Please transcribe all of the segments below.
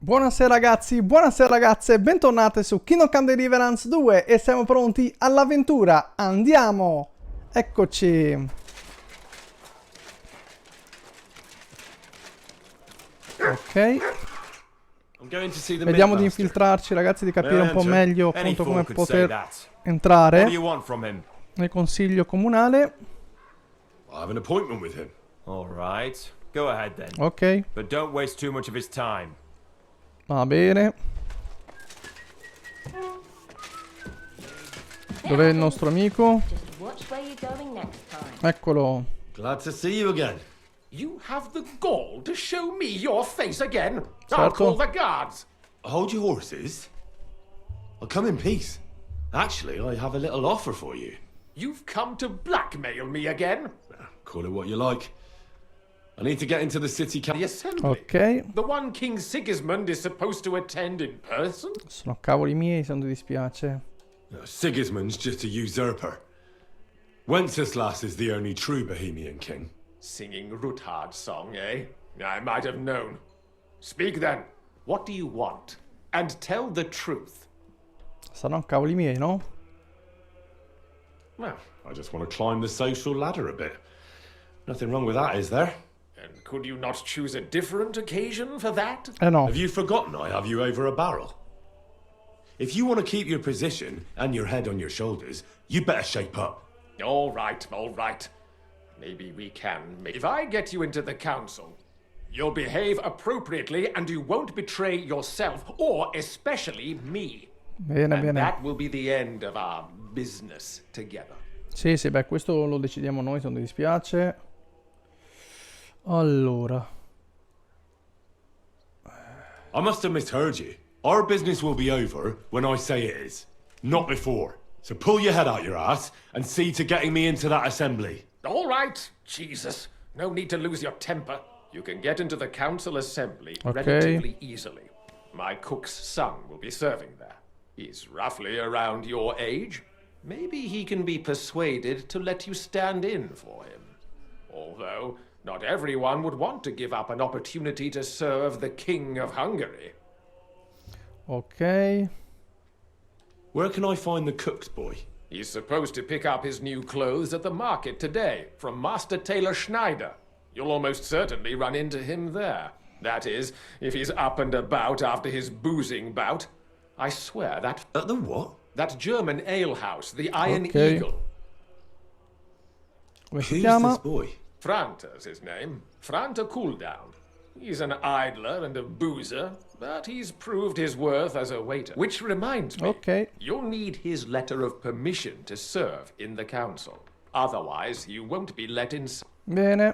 Buonasera ragazzi, buonasera ragazze, bentornate su Kingdom Come Deliverance 2 e siamo pronti all'avventura. Andiamo! Eccoci! Ok. Vediamo di infiltrarci ragazzi, di capire un po' meglio appunto come poter entrare nel consiglio comunale. I have an appointment with him. All right. Go ahead then. Ok, But don't waste too much of his time. va bene. Dov'è il nostro amico? Eccolo. Glad to see you again. You have the gall to show me your face again? I'll Certo. call the guards. Hold your horses. I'll come in peace. Actually, I have a little offer for you. You've come to blackmail me again? Call it what you like. I need to get into the city The assembly? Ok. The one King Sigismund is supposed to attend in person? Sono cavoli miei se non ti dispiace. Sigismund's just a usurper. Wenceslas is the only true Bohemian king. Singing Ruthard's song, eh? I might have known. Speak then. What do you want? And tell the truth. Saranno cavoli miei, no? Well, I just want to climb the social ladder a bit. Nothing wrong with that, is there? And could you not choose a different occasion for that? No. Have you forgotten I have you over a barrel? If you want to keep your position and your head on your shoulders, you better shape up. All right, all right. Maybe we can. If I get you into the council, you'll behave appropriately and you won't betray yourself, or especially me. Bene, And bene. that will be the end of our business together. Sì, sì, beh, questo lo decidiamo noi se non ti dispiace. Allora. I must have misheard you. Our business will be over when I say it is, not before. So pull your head out your ass and see to getting me into that assembly. All right, Jesus. No need to lose your temper. You can get into the council assembly relatively easily. My cook's son will be serving there. He's roughly around your age. Maybe he can be persuaded to let you stand in for him. Although, not everyone would want to give up an opportunity to serve the King of Hungary. Ok. Where can I find the cook's boy? He's supposed to pick up his new clothes at the market today from Master Tailor Schneider. You'll almost certainly run into him there. That is, if he's up and about after his boozing bout. I swear that... At the what? That German alehouse, the Iron Okay. Eagle. Come si Who's chiama? this boy? Franta's his name. Franta Cooldown. He's an idler and a boozer, but he's proved his worth as a waiter. Which reminds me, Ok. you'll need his letter of permission to serve in the council. Otherwise, you won't be let in. Bene.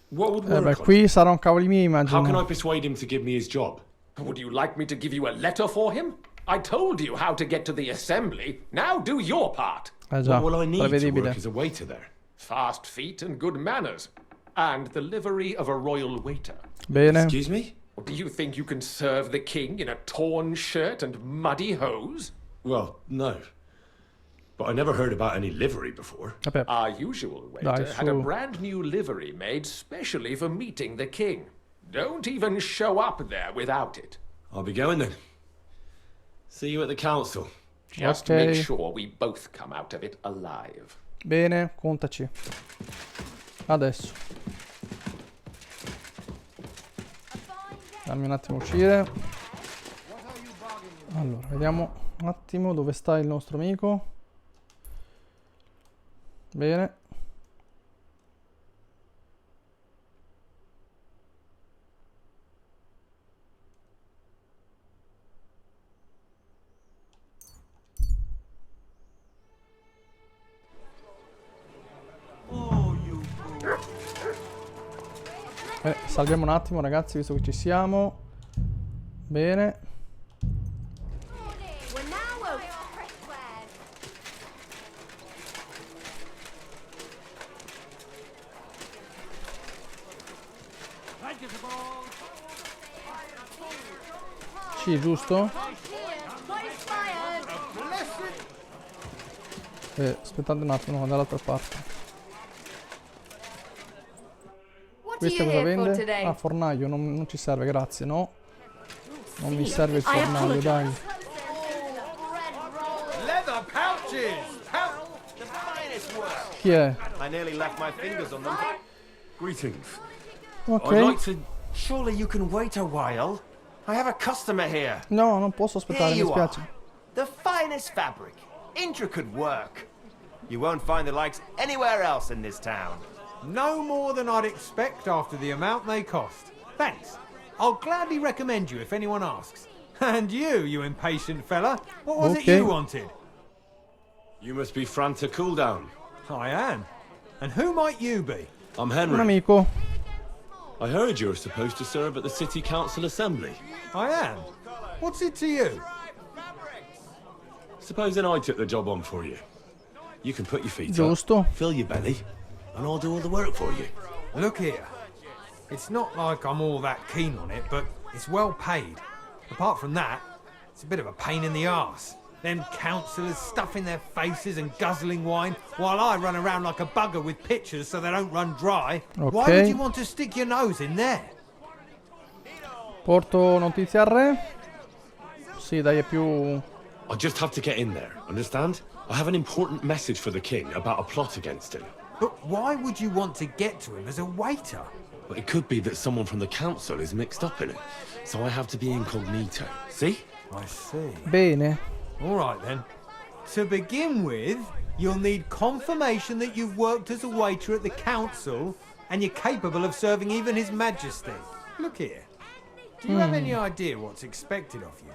What would work Beh, on qui him? saranno cavoli miei, How can I immagino. persuade him to give me his job? Would you like me to give you a letter for him? I told you how to get to the assembly. Now do your part. Già, What will I need to prevedibile. work as a waiter there? Fast feet and good manners. And the livery of a royal waiter. Bene. Excuse me? Do you think you can serve the king in a torn shirt and muddy hose? Well, no. But I never heard about any livery before. Vabbè. Our usual waiter Dai, had a su. brand new livery made specially for meeting the king. Don't even show up there without it. I'll be going then. See you at the council. Just Okay. make sure we both come out of it alive. Bene, contaci. Adesso. Dammi un attimo uscire. Allora, vediamo un attimo dove sta il nostro amico. Bene. Salviamo un attimo ragazzi, visto che ci siamo. Bene. We're now open. Sì, giusto? Aspettate un attimo, dall'altra parte. What Questo cosa vende? Ah, fornaio, non ci serve, grazie, no? Non mi serve il fornaio, dai. Leather pouches! The finest work! Chi è? I nearly left my fingers on them. Greetings. Ok. I'd like to. Surely you can wait a while. I have a customer here. No, non posso aspettare, Here mi you are. spiace. The finest fabric. Intricate work. You won't find the likes anywhere else in this town. No more than I'd expect after the amount they cost. Thanks. I'll gladly recommend you if anyone asks. And you impatient fella, what was it Okay. you wanted? You must be Franta Cooldown. I am. And who might you be? I'm Un Henry. amico. I heard you're supposed to serve at the City Council Assembly. I am. What's it to you? Supposing I took the job on for you. You can put your feet Giusto. up, fill your belly, and I'll do all the work for you. Look here. It's not like I'm all that keen on it, but it's well paid. Apart from that, it's a bit of a pain in the arse. Them councillors stuffing their faces and guzzling wine, while I run around like a bugger with pitchers so they don't run dry. Why Okay. would you want to stick your nose in there? Porto notizia al re. Sì, dai, è più... I just have to get in there, understand? I have an important message for the king about a plot against him. But why would you want to get to him as a waiter? But it could be that someone from the council is mixed up in it. So I have to be incognito. See? I see. Bene. All right then. To begin with, you'll need confirmation that you've worked as a waiter at the council and you're capable of serving even His Majesty. Look here. Do you have any idea what's expected of you?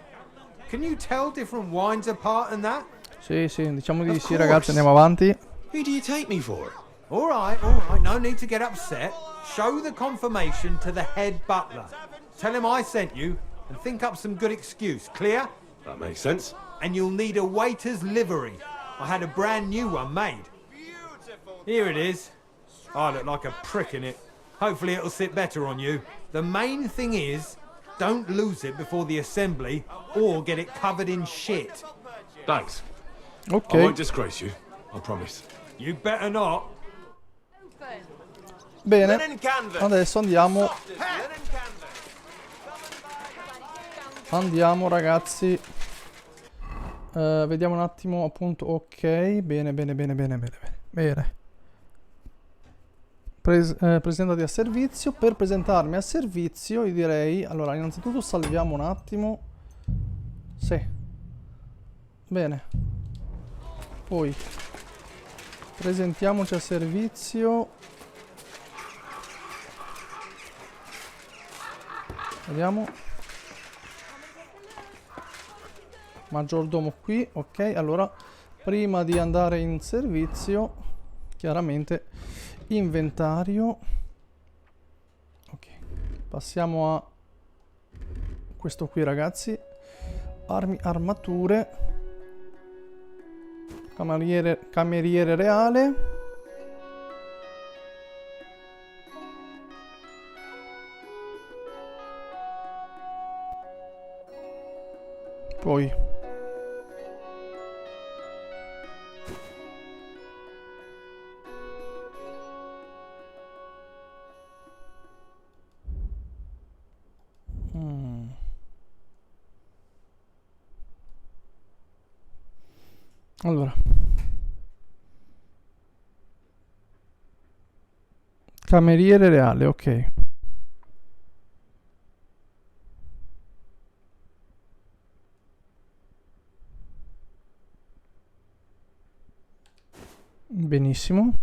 Can you tell different wines apart and that? Sì, sì, diciamo di Of sì, ragazzi, course. andiamo avanti. Who do you take me for? All right, no need to get upset. Show the confirmation to the head butler. Tell him I sent you and think up some good excuse, clear? That makes sense. And you'll need a waiter's livery. I had a brand new one made. Here it is. I look like a prick in it. Hopefully it'll sit better on you. The main thing is, don't lose it before the assembly or get it covered in shit. Thanks. I Ok. won't disgrace you. I promise. You better not. Bene. Linen canvas. Adesso andiamo. Linen canvas. Andiamo, ragazzi. Vediamo un attimo, appunto. Ok. Bene, bene, bene, bene, bene, bene. Presentati a servizio. Per presentarmi a servizio, io direi... Allora, innanzitutto salviamo un attimo. Sì. Bene. Poi presentiamoci a servizio. Vediamo. Maggiordomo qui, ok. Allora, prima di andare in servizio, chiaramente inventario. Ok. Passiamo a questo qui, ragazzi. Armi, armature. Cameriere reale. Poi allora cameriere reale, ok. Benissimo.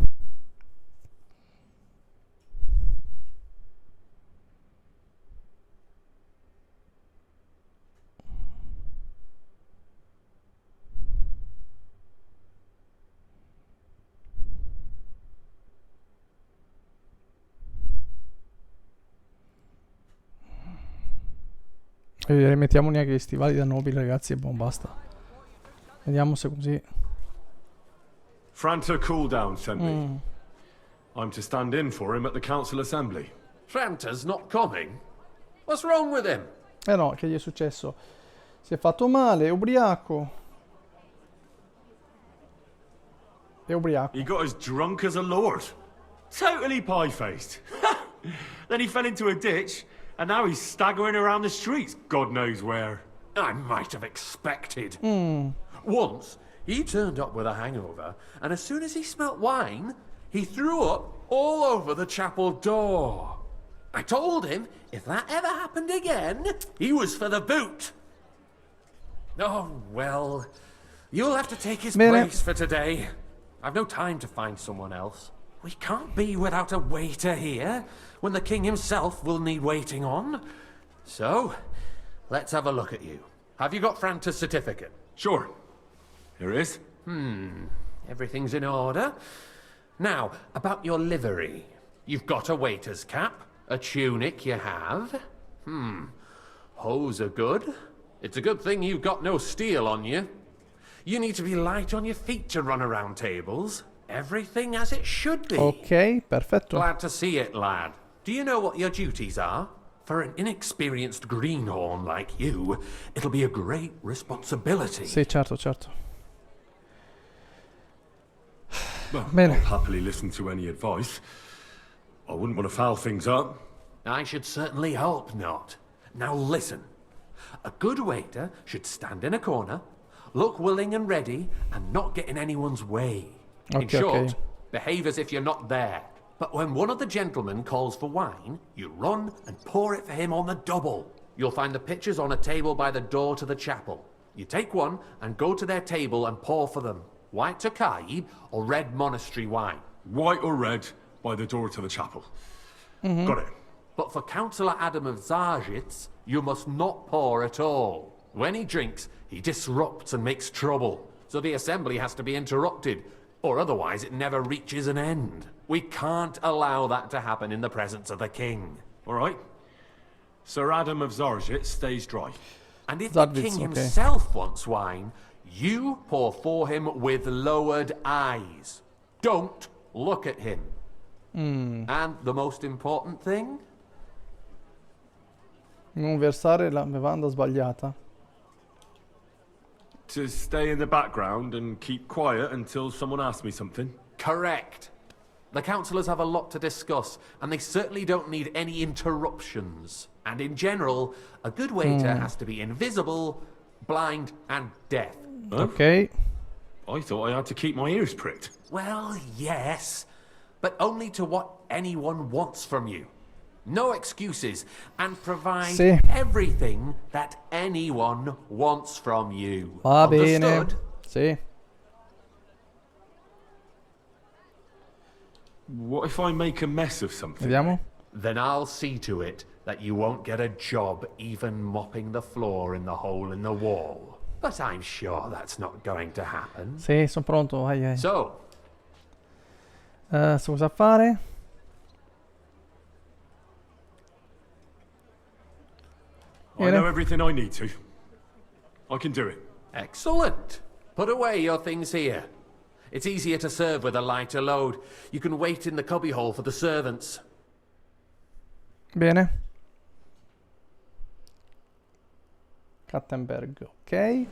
E rimettiamo neanche gli stivali da nobile, ragazzi, e boh, basta. Vediamo se così. Franta Cooldown sent me. I'm to stand in for him at the council assembly. Franta's not coming? What's wrong with him? Eh no, che gli è successo? Si è fatto male, è ubriaco. È ubriaco. He got as drunk as a lord. Totally pie-faced. Then he fell into a ditch, and now he's staggering around the streets, God knows where. I might have expected. Once, he turned up with a hangover, and as soon as he smelt wine, he threw up all over the chapel door. I told him if that ever happened again, he was for the boot. Oh, well, you'll have to take his place for today. I've no time to find someone else. We can't be without a waiter here, when the king himself will need waiting on. So, let's have a look at you. Have you got Franta's certificate? Sure. Here it is. Everything's in order. Now, about your livery. You've got a waiter's cap, a tunic you have. Hose are good. It's a good thing you've got no steel on you. You need to be light on your feet to run around tables. Everything as it should be. Ok, perfetto. Glad to see it, lad. Do you know what your duties are? For an inexperienced greenhorn like you, it'll be a great responsibility. Sì, certo, certo. Well, Bene. I'll happily listen to any advice. I wouldn't want to foul things up. I should certainly hope not. Now listen. A good waiter should stand in a corner, look willing and ready, and not get in anyone's way. In short, behave as if you're not there. But when one of the gentlemen calls for wine, you run and pour it for him on the double. You'll find the pitchers on a table by the door to the chapel. You take one and go to their table and pour for them. White Tokai or red monastery wine. White or red by the door to the chapel. Got it. But for Councillor Adam of Zarzhitz, you must not pour at all. When he drinks, he disrupts and makes trouble. So the assembly has to be interrupted, or otherwise it never reaches an end. We can't allow that to happen in the presence of the king. All right. Sir Adam of Zarzhitz stays dry. And if the king himself wants wine, you pour for him with lowered eyes. Don't look at him. And the most important thing? Non versare la bevanda sbagliata. To stay in the background and keep quiet until someone asks me something. Correct. The councillors have a lot to discuss, and they certainly don't need any interruptions. And in general, a good waiter has to be invisible, blind, and deaf. Huh? Ok. I thought I had to keep my ears pricked. Well, yes, but only to what anyone wants from you. No excuses, and provide everything that anyone wants from you. Va bene. Understood? Sì. What if I make a mess of something? Vediamo. Then I'll see to it that you won't get a job even mopping the floor in the hole in the wall. But I'm sure that's not going to happen. Sì, sono pronto. Vai. So, So cosa fare? I know everything I need to. I can do it. excellent. Put away your things here. It's easier to serve with a lighter load. You can wait in the cubbyhole for the servants. Bene. Kattenberg, ok.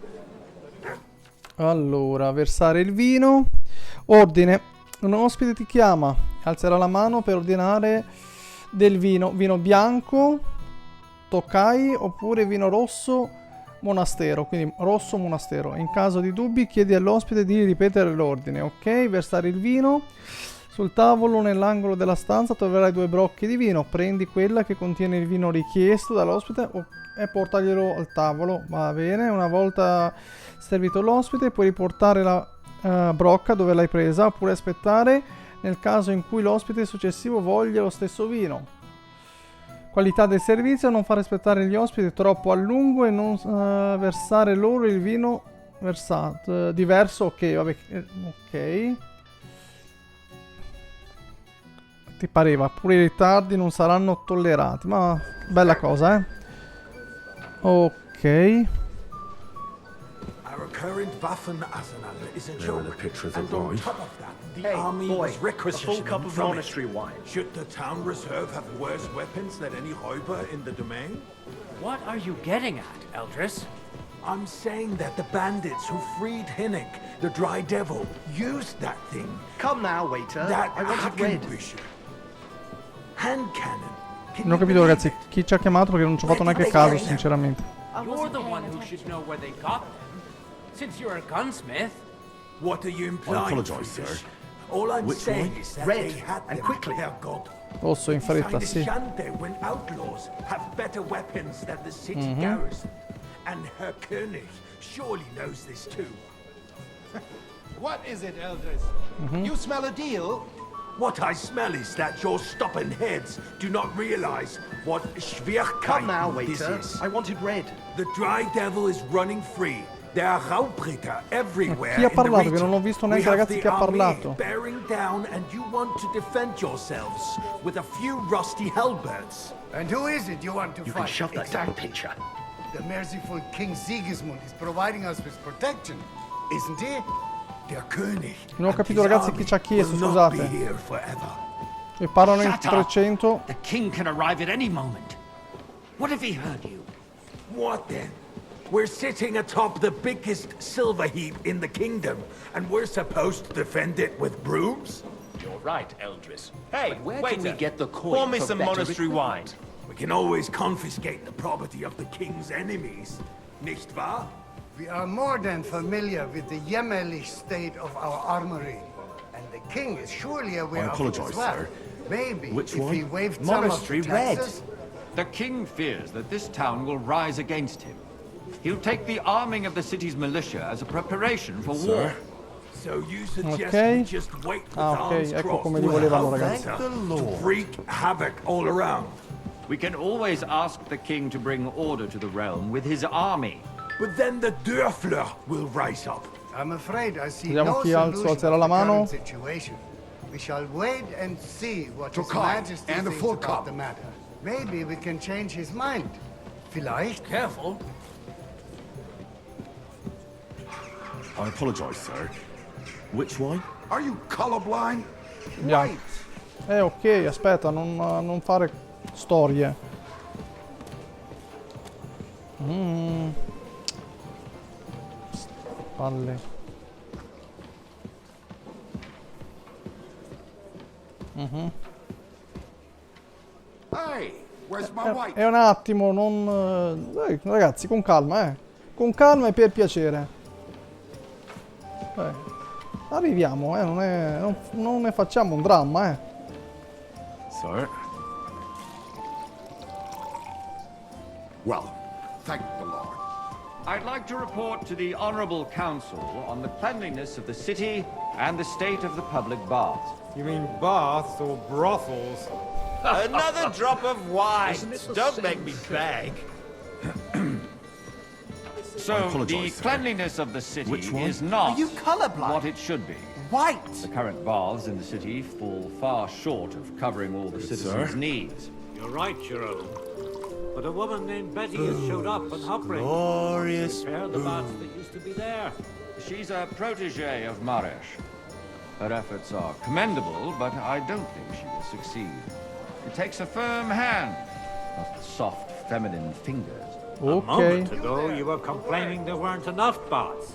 Allora, versare il vino. Ordine. Un ospite ti chiama. Alzerà la mano per ordinare del vino. Vino bianco, Tokai, oppure vino rosso, monastero. Quindi rosso, monastero. In caso di dubbi chiedi all'ospite di ripetere l'ordine. Ok, versare il vino. Sul tavolo nell'angolo della stanza troverai 2 brocche di vino. Prendi quella che contiene il vino richiesto dall'ospite e portaglielo al tavolo. Va bene. Una volta servito l'ospite puoi riportare la brocca dove l'hai presa, oppure aspettare nel caso in cui l'ospite successivo voglia lo stesso vino. Qualità del servizio: non far aspettare gli ospiti troppo a lungo e non versare loro il vino versato diverso. Ok, vabbè, ok. Ti pareva, pure i ritardi non saranno tollerati, ma bella cosa, Ok. Our current Waffenarsenal is a There are joke, the picture of the and on bride. top of that, the Hey, army boy, was a requisitioning full cup of from monastery it. wine. Should the town reserve have worse weapons than any Räuber in the domain? What are you getting at, Eldris? I'm saying that the bandits who freed Hinnick, the Dry Devil, used that thing. Come now, waiter. That I want it red. Hackenbücher. hand cannon. Can Non ho you capito, believe ragazzi, it? chi ci ha chiamato perché non ci ho fatto neanche caso, sinceramente. You're the one who should know where they got them, since you're a gunsmith. What are you implying? apologise, Friedrich? sir. All I'm Which saying one? is that Red, they had and them, quickly. Herr God. Rosso, in fretta, Sign sì. a shante when outlaws have better weapons than the city garrison. And Herr König surely knows this too. What is it, Eldris? You smell a deal? What I smell is that your stubborn heads do not realize what Schwierigkeit Come now, this waiter. is. I wanted red. The Dry Devil is running free. There are Raubricker everywhere. Chi ha in the parlato? Che region. non ho visto We neanche, have ragazzi, the chi ha army parlato. bearing down, and you want to defend yourselves with a few rusty halberds. And who is it you want to You fight? can shove that down, exactly? pitcher. The merciful King Sigismund is providing us with protection, isn't he? Der König Non ho and capito, his ragazzi, chi ci ha army chiesto, will not be scusate. here forever. E parlano in Shut up. 300. The king can arrive at any moment. What if he heard you? What then? We're sitting atop the biggest silver heap in the kingdom, and we're supposed to defend it with brooms? You're right, Eldris. Hey, Where waiter, can we get the coin pour me for some better monastery wine. We can always confiscate the property of the king's enemies, nicht wahr? We are more than familiar with the jämmerlich state of our armory. And the king is surely aware I of it apologize, as well. sir. Maybe Which if one? he waived Monastery some of the Red. taxes. The king fears that this town will rise against him. He'll take the arming of the city's militia as a preparation for war. So you suggest Ok. we just wait with Ah, ok, arms ecco crossed come li with volevano, halberds ragazzi. to wreak havoc all around? We can always ask the king to bring order to the realm with his army. But then the Dörfler will rise up. I'm afraid I see Vediamo no chi solution alzerà la of the mano. current situation. We shall wait and see what His Tokai Majesty and the thinks full about cup. the matter. Maybe we can change his mind. Vielleicht. Careful. I apologise, sir. Which wine? Are you colorblind? Bianco. Ok, aspetta, non fare storie. Palle. Hey, where's my white? È un attimo, non... ragazzi, con calma, eh. Con calma e per piacere. Arriviamo, non ne facciamo un dramma, eh. Sir? Well, thank the Lord. I'd like to report to the Honorable Council on the cleanliness of the city and the state of the public baths. You mean baths or brothels? Another drop of wine. Don't make me beg. So, apologise, the sir. cleanliness of the city Which one? is not Are you colorblind? what it should be. White. The current baths in the city fall far short of covering all the citizens' sir. needs. You're right, Jerome. But a woman named Betty has showed up in Hopring. Glorious. Repair the baths that used to be there. She's a protege of Maresh. Her efforts are commendable, but I don't think she will succeed. It takes a firm hand, not soft, feminine fingers. A Ok. moment ago, you were complaining there weren't enough baths.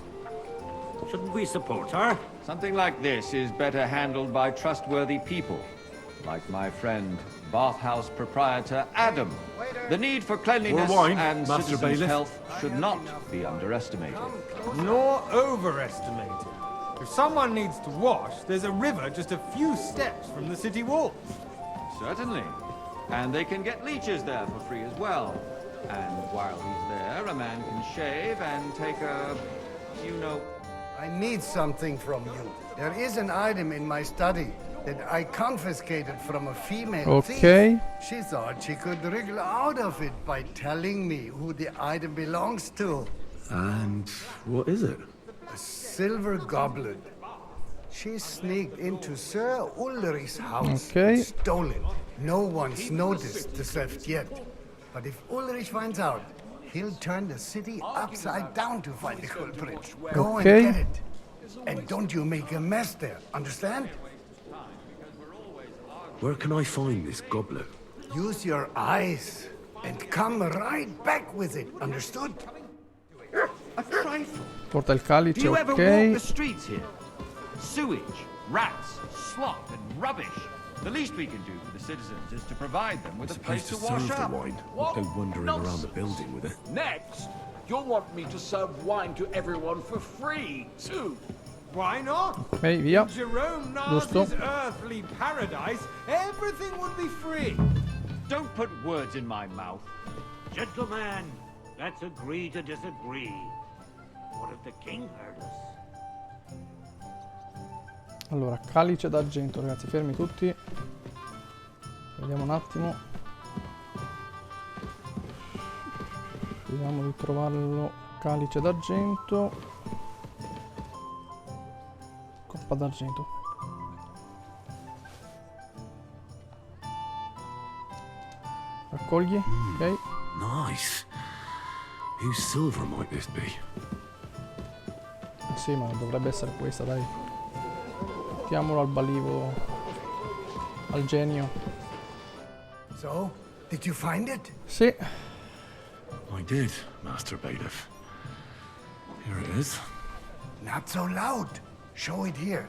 Shouldn't we support her? Something like this is better handled by trustworthy people, like my friend, bathhouse proprietor Adam. The need for cleanliness More wine, and Master citizens' Bailiff. health should not be underestimated. Nor overestimated. If someone needs to wash, there's a river just a few steps from the city walls. Certainly. And they can get leeches there for free as well. And while he's there, a man can shave and take a, you know... I need something from you. There is an item in my study that I confiscated from a female thief. Ok. She thought she could wriggle out of it by telling me who the item belongs to. And what is it? A silver goblet. She sneaked into Sir Ulrich's house Okay. and stole it. No one's noticed the theft yet. But if Ulrich finds out, he'll turn the city upside down to find the culprit. Go Okay. and get it. And don't you make a mess there, understand? Where can I find this goblet? Use your eyes and come right back with it, understood? A trifle. Porta il Do calice, you ever walk the ok. streets here? Sewage, rats, slop, and rubbish. The least we can do for the citizens is to provide them with a place Supposed to to wash serve the up. wine, not go wandering around the building with it. Next, you'll want me to serve wine to everyone for free, too. Why not? Ok, via. Jerome Giusto. Nas's earthly paradise, everything would be free. Don't put words in my mouth. Gentlemen, let's agree to disagree. What if the king heard us? Allora, calice d'argento, ragazzi, fermi tutti. Vediamo un attimo. Vediamo di trovarlo. Calice d'argento. Coppa d'argento. Raccogli, ok. Nice. Whose silver might this be? Sì, ma dovrebbe essere questa, dai. Mettiamolo al balivo. Al genio. So, did you find it? Sì. I did, Master Bailiff. Here it is. Not so loud. Show it here.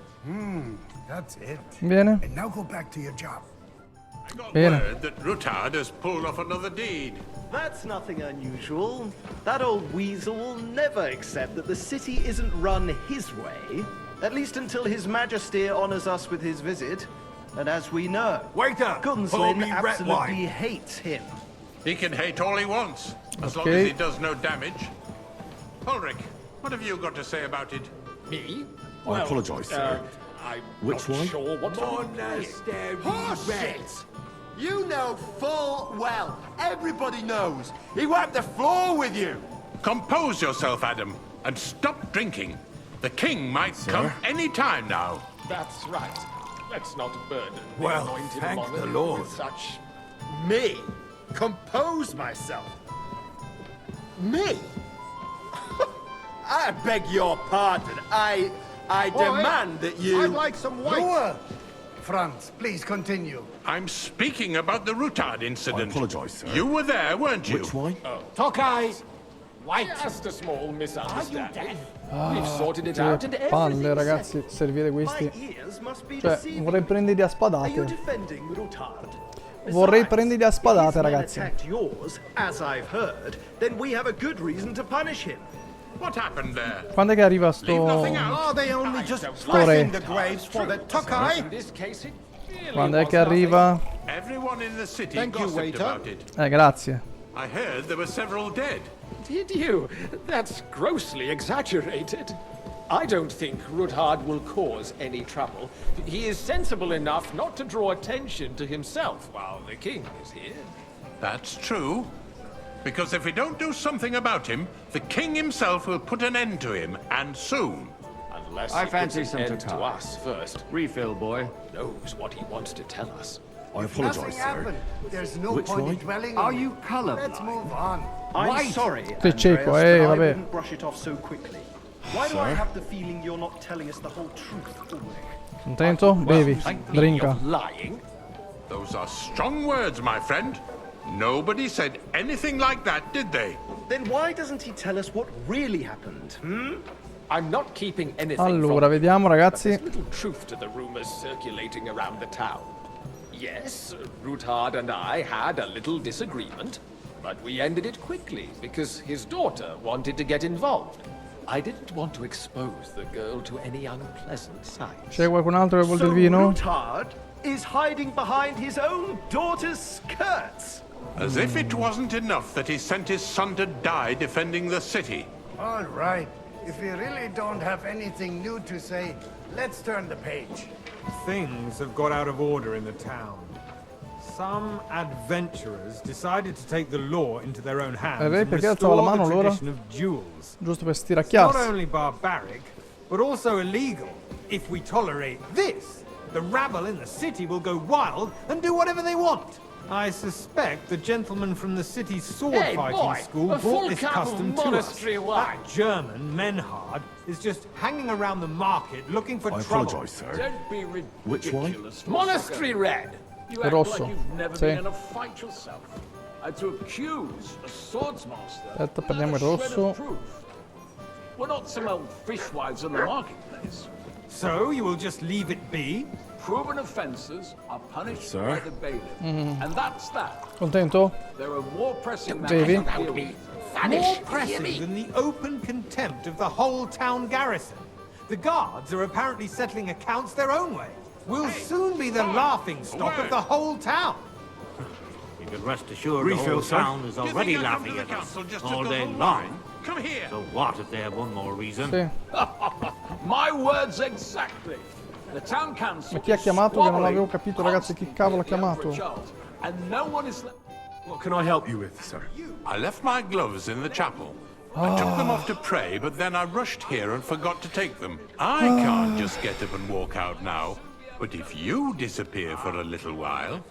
That's it. Bene. And now go back to your job. I got Bene. word that Rutard has pulled off another deed. That's nothing unusual. That old weasel will never accept that the city isn't run his way, at least until His Majesty honors us with his visit. And as we know, Waiter, pour Gunslin me red absolutely wine. hates him. He can hate all he wants, as long Okay. as he does no damage. Ulrich, what have you got to say about it? Me? I apologise, sir. I'm Which not one? sure what Horseshit! You know full well, everybody knows, he wiped the floor with you! Compose yourself, Adam, and stop drinking. The king might come any time now. That's right. Let's not burden the Well, anointed thank monarch the Lord. with such... Me? Compose myself? Me? I beg your pardon. I demand that you... I'd like some white. Lower! Franz, please continue. I'm speaking about the Rutard incident. I apologise, sir. You were there, weren't you? Which wine? Tokai! White! Just a small misunderstanding. Are We've sorted it out and Che palle, everything's ragazzi, servire questi. My ears must be Cioè, deceiving. vorrei prenderli a Are you spadate. defending Rutard? Vorrei Besides, prenderli a if spadate, his men ragazzi. attacked yours, as I've heard, then we have a good reason to punish him. What happened there? Quando è che arriva Leave nothing sto... out. Are they only just Sto re. flashing the graves for the In Tokai? this case, it really Quando è was che arriva... Everyone in the city Thank you, gossiped waiter. about it. Grazie. I heard there were several dead. Did you? That's grossly exaggerated. I don't think Rutard will cause any trouble. He is sensible enough not to draw attention to himself while the king is here. That's true. Because if we don't do something about him, the king himself will put an end to him, and soon. Unless I he fancy puts some an end to Tokai. us first. Refill, boy. Knows what he wants to tell us. I Nothing apologise, sir. happened. There's no Which point in wine? dwelling Are on you it. colorblind? Let's move on. I'm sorry, Sei cieco, Andreas, but I vabbè. wouldn't brush it off so quickly. Why do I have the feeling you're not telling us the whole truth, Ulrich? Contento? Bevi. Drinka. Lying? Those are strong words, my friend. Nobody said anything like that, did they? Then why doesn't he tell us what really happened, I'm not keeping anything Allora, from vediamo, But ragazzi. there's little truth to the rumors circulating around the town. Yes, Rutard and I had a little disagreement, but we ended it quickly because his daughter wanted to get involved. I didn't want to expose the girl to any unpleasant sights. C'è qualcun altro che vuole So del vino? Rutard is hiding behind his own daughter's skirts. As if it wasn't enough that he sent his son to die defending the city. All right. If we really don't have anything new to say, let's turn the page. Things have got out of order in the town. Some adventurers decided to take the law into their own hands Re, and perché alzava la restore the mano allora? tradition of duels. Giusto per It's not stiracchiarsi. only barbaric, but also illegal. If we tolerate this, the rabble in the city will go wild and do whatever they want. I suspect the gentleman from the city's sword Hey, fighting boy, school a full brought this cup of custom to us. monastery wine. That German, Menhard, is just hanging around the market looking for I trouble. apologise, sir. Don't be Which one? Monastery Red! You act Rosso. like you've never Sì. been in a fight yourself. And to accuse a swordsmaster. Aspetta, prendiamo il rosso. We're not some old fishwives in the marketplace. So you will just leave it be? Proven offences are punished Sir? by the bailiff. And that's that. Contento? There are more pressing Bevi? matters to deal with. More pressing than the open contempt of the whole town garrison. The guards are apparently settling accounts their own way. We'll soon be the laughing stock of the whole town. You can rest assured the Refill, whole sir. town is already laughing at us all day long. Come here. So what if they have one more reason? Sì. My words exactly. The town council Ma chi ha chiamato che non avevo capito, ragazzi, chi cavolo ha chiamato? And no one is What can I help you with, sir? I left my gloves in the chapel. I took them off to pray, but then I rushed here and forgot to take them. I can't just get up and walk out now. But if you disappear for a little while...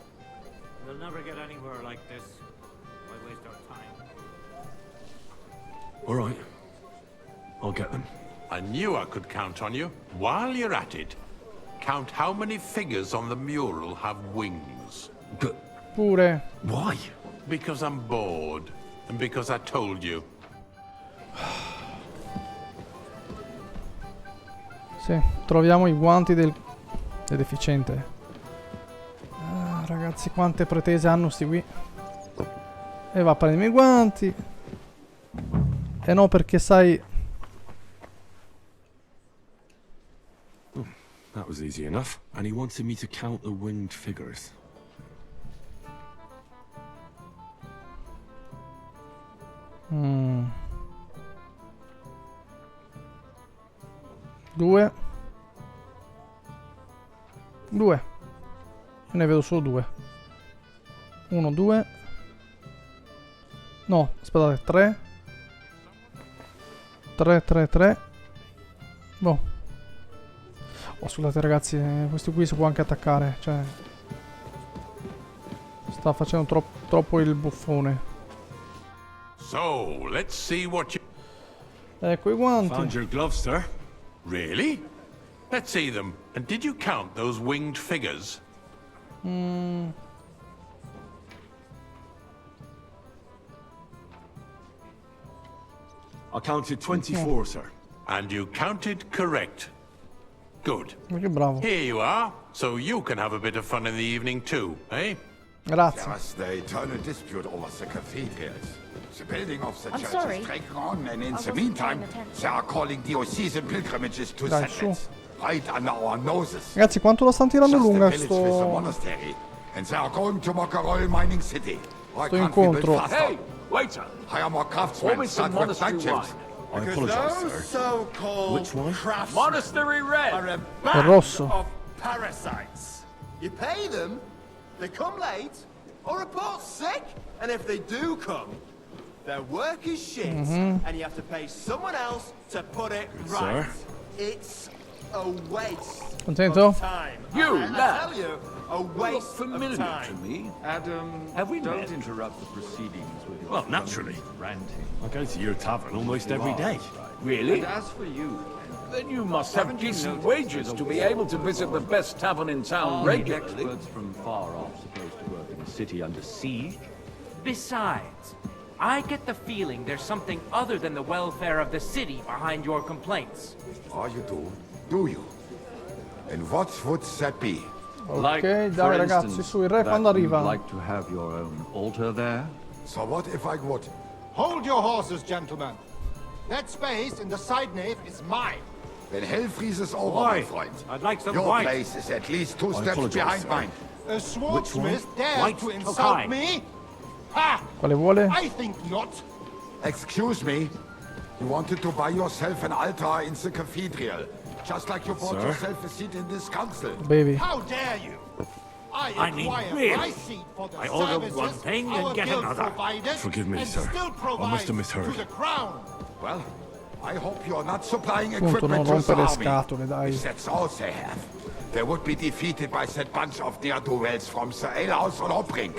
We'll never get anywhere like this. Why waste our time? All right. I'll get them. I knew I could count on you. While you're at it, count how many figures on the mural have wings. But Pure. why? Because I'm bored, and because I told you. Sì, troviamo i guanti del deficiente. Ah, ragazzi, quante pretese hanno sti qui. E va a prendermi i guanti. E no, perché sai... That was easy enough. And he wanted me to count the winged figures. Due. Io ne vedo solo 2. 1, 2. No, aspettate, 3. 3. Boh. Oh, scusate ragazzi, questo qui si può anche attaccare, cioè... Sta facendo troppo il buffone. So, let's see what you... Ecco i guanti. Found your gloves, sir. Really? Let's see them. And did you count those winged figures? I counted 24, sir. And you counted correct. Good. Ma che bravo. Here you are, so you can have a bit of fun in the evening too, eh? Grazie. There's the eternal dispute over the cathedrals. The building of the I'm church sorry. is dragging on, and in I the wasn't meantime, paying attention. they are calling diocesan pilgrimages to Dai, settlers, right under our noses. Ragazzi, quanto la stanno tirando Just lunga a village with a sto... monastery, and they are going to Mokarol mining city. Why Sto can't we build incontro. faster? Hey, waiter. Hire more craftsmen, Pour me some start with monastery night shifts. wine. I apologize, sir. so-called Which one? craftsmen Monastery red. are a Il band rosso. of parasites. You pay them, they come late, or report sick, and if they do come, their work is shit, and you have to pay someone else to put it right. sir. It's a waste Contento? of time. You, And I lad. tell you, a waste familiar of time. to me. Adam, Have we don't met? interrupt the proceedings with your Well, naturally. ranting. I go to your tavern almost every day. Really? And as for you, Then you must have Haven't you decent noticed wages there's to a be war able to visit the best tavern in town are regularly. experts from far off supposed to work in a city under siege? Besides, I get the feeling there's something other than the welfare of the city behind your complaints. Oh, you do? Do you? And what would that be? Ok, dai ragazzi, su, il re quando arriva? Like to have your own altar there? So what if I would? Hold your horses, gentlemen. That space in the side nave is mine. Then hell freezes over, Why? my friend. I'd like some Your white. place is at least 2 I steps apologize, behind sir. mine. A swordsmith dares White to took insult high. me? Ha! Quale vuole? I think not. Excuse me. You wanted to buy yourself an altar in the cathedral, just like you bought Sir? yourself a seat in this council. Baby. How dare you? I mean, acquire really? my seat for the I order services one thing and our get guild another. provided, Forgive me, and sir. still I must provides have misheard. to the crown. Well, I hope you're not supplying Appunto, non equipment to the rompere le army. scatole, dai. If that's all they have, they would be defeated by that bunch of ne'er-do-wells from the alehouse on Hopring.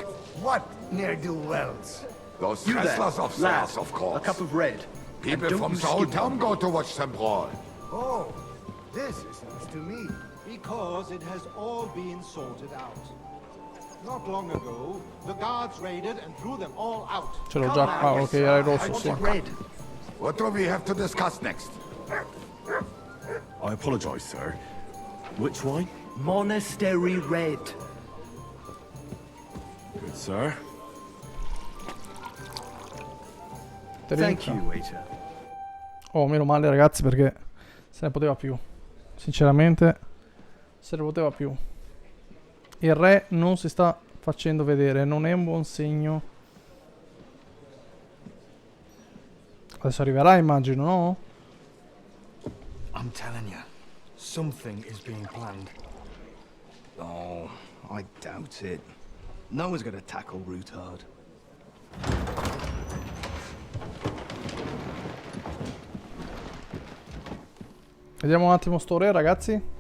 What ne'er-do-wells? Those You there, wrestlers of lad, theirs, of course. A cup of red. People And don't from you the whole skip town on go to watch them brawl. Oh, this is news to me. Because it has all been sorted out. Not long ago, the guards raided and threw them all out. Ce l'ho già qua, ok, era il rosso, sì. What do we have to discuss next? I I apologize, sir. Which wine? Monastery Red. Good, sir. Thank you, waiter. Oh, meno male ragazzi, perché se ne poteva più. Sinceramente, se ne poteva più. Il re non si sta facendo vedere, non è un buon segno. Adesso arriverà, immagino, no? I'm telling you, something is being planned. Oh, I doubt it. No one's gonna tackle Rootard. Vediamo un attimo sto re, ragazzi.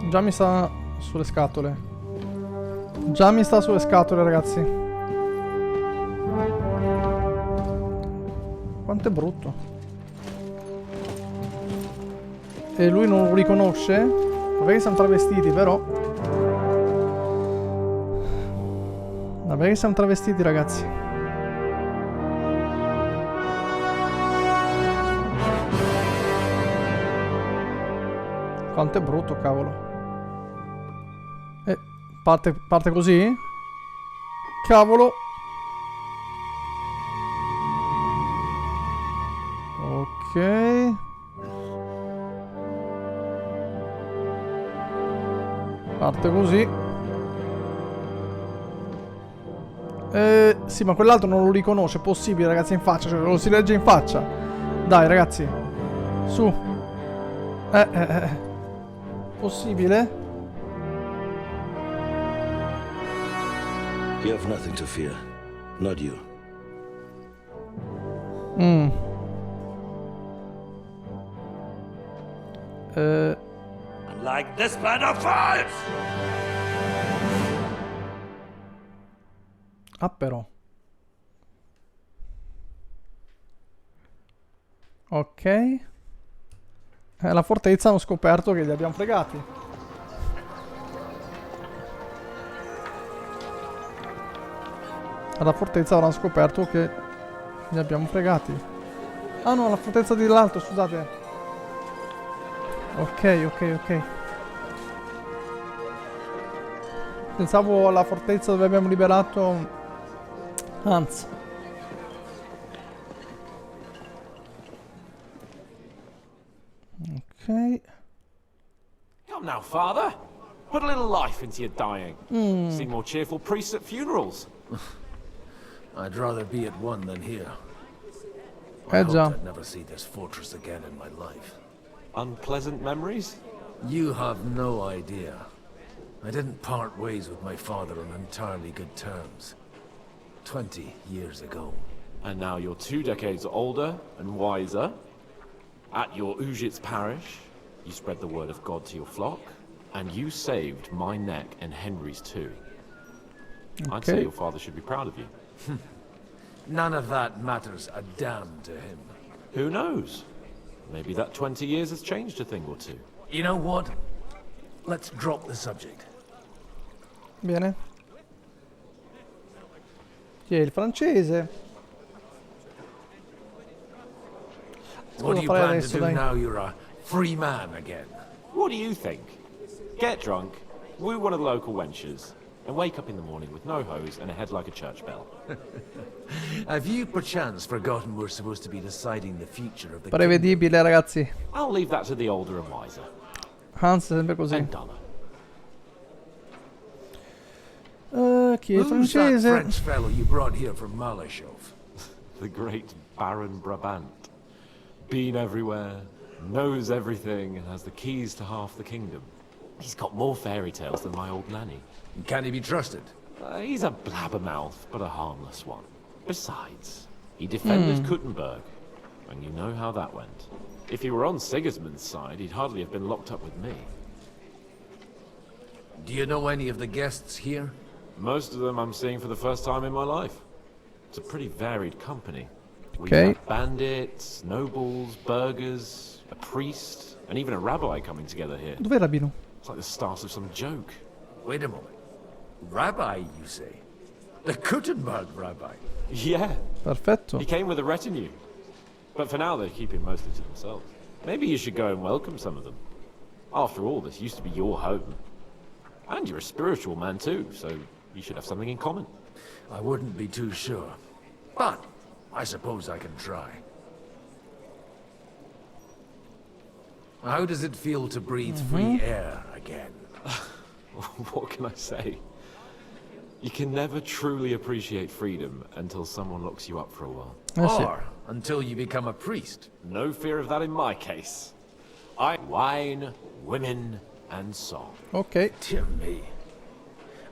Già mi sta sulle scatole. Già mi sta sulle scatole, ragazzi. Quanto è brutto. E lui non lo riconosce? Vabbè che siamo travestiti, però. Vabbè che siamo travestiti, ragazzi. Quanto è brutto, cavolo. Parte così? Cavolo. Ok. Parte così. Sì, ma quell'altro non lo riconosce. È possibile, ragazzi, in faccia. Cioè, lo si legge in faccia. Dai, ragazzi. Su. Possibile? You have nothing to fear. Not you. Like this plan of fights! Ah, però. Ok. La fortezza hanno scoperto che li abbiamo fregati. Alla fortezza avranno scoperto che li abbiamo fregati. Ah no, la fortezza dell'alto, scusate. Ok. Pensavo alla fortezza dove abbiamo liberato Hans. Ok. Come now, father. Put a little life into your dying. See more cheerful priests at funerals. I'd rather be at one than here. I hoped I'd never see this fortress again in my life. Unpleasant memories? You have no idea. I didn't part ways with my father on entirely good terms. 20 years ago. And now you're 2 decades older and wiser. At your Ujit's parish, you spread the word of God to your flock, and you saved my neck and Henry's too. I'd say your father should be proud of you. None of that matters a damn to him. Who knows? Maybe that 20 years has changed a thing or two. You know what? Let's drop the subject. Bene. Chi è il francese? What do you plan to do now you're a free man again? What do you think? Get drunk, woo one of the local wenches, and wake up in the morning with no hose and a head like a church bell. Have you perchance forgotten we're supposed to be deciding the future of the Prevedibile, ragazzi. I'll leave that to the older and wiser. Hans è sempre così. And duller. Chi è il Who's that francese? French fellow you brought here from Malashov? The great Baron Brabant. Been everywhere, knows everything, and has the keys to half the kingdom. He's got more fairy tales than my old nanny. Can he be trusted? He's a blabbermouth, but a harmless one. Besides, he defended Kuttenberg, and you know how that went. If he were on Sigismund's side, he'd hardly have been locked up with me. Do you know any of the guests here? Most of them I'm seeing for the first time in my life. It's a pretty varied company. We've Okay. had bandits, nobles, burghers, a priest, and even a rabbi coming together here. Dov'è il rabbino? It's like the start of some joke. Wait a moment. Rabbi, you say? The Gutenberg rabbi? Yeah. Perfetto. He came with a retinue. But for now, they're keeping mostly to themselves. Maybe you should go and welcome some of them. After all, this used to be your home. And you're a spiritual man too, so you should have something in common. I wouldn't be too sure. But I suppose I can try. How does it feel to breathe free air again? What can I say? You can never truly appreciate freedom until someone locks you up for a while. Or until you become a priest. No fear of that in my case. Wine, women, and song. Ok. Dear me.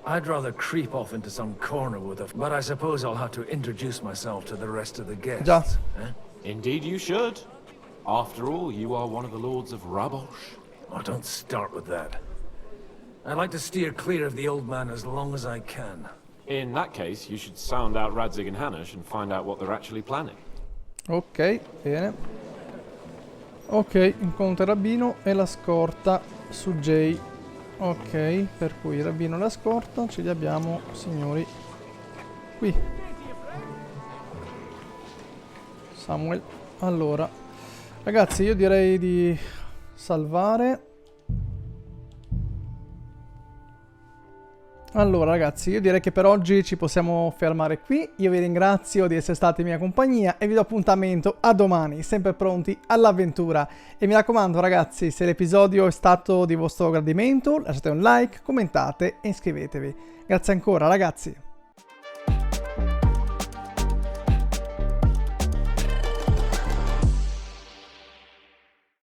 I'd rather creep off into some corner with a... But I suppose I'll have to introduce myself to the rest of the guests. Già. Indeed you should. After all, you are one of the lords of Rabosh. Oh, don't start with that. I'd like to steer clear of the old man as long as I can. In that case, you should sound out Radzig and Hanush and find out what they're actually planning. Ok, bene. Ok, incontra il rabbino e la scorta su Jay. Ok, per cui il rabbino e la scorta ce li abbiamo, signori, qui. Samuel. Allora, ragazzi, io direi di salvare. Allora ragazzi, io direi che per oggi ci possiamo fermare qui. Io vi ringrazio di essere stati in mia compagnia e vi do appuntamento a domani, sempre pronti all'avventura. E mi raccomando ragazzi, se l'episodio è stato di vostro gradimento, lasciate un like, commentate e iscrivetevi. Grazie ancora ragazzi.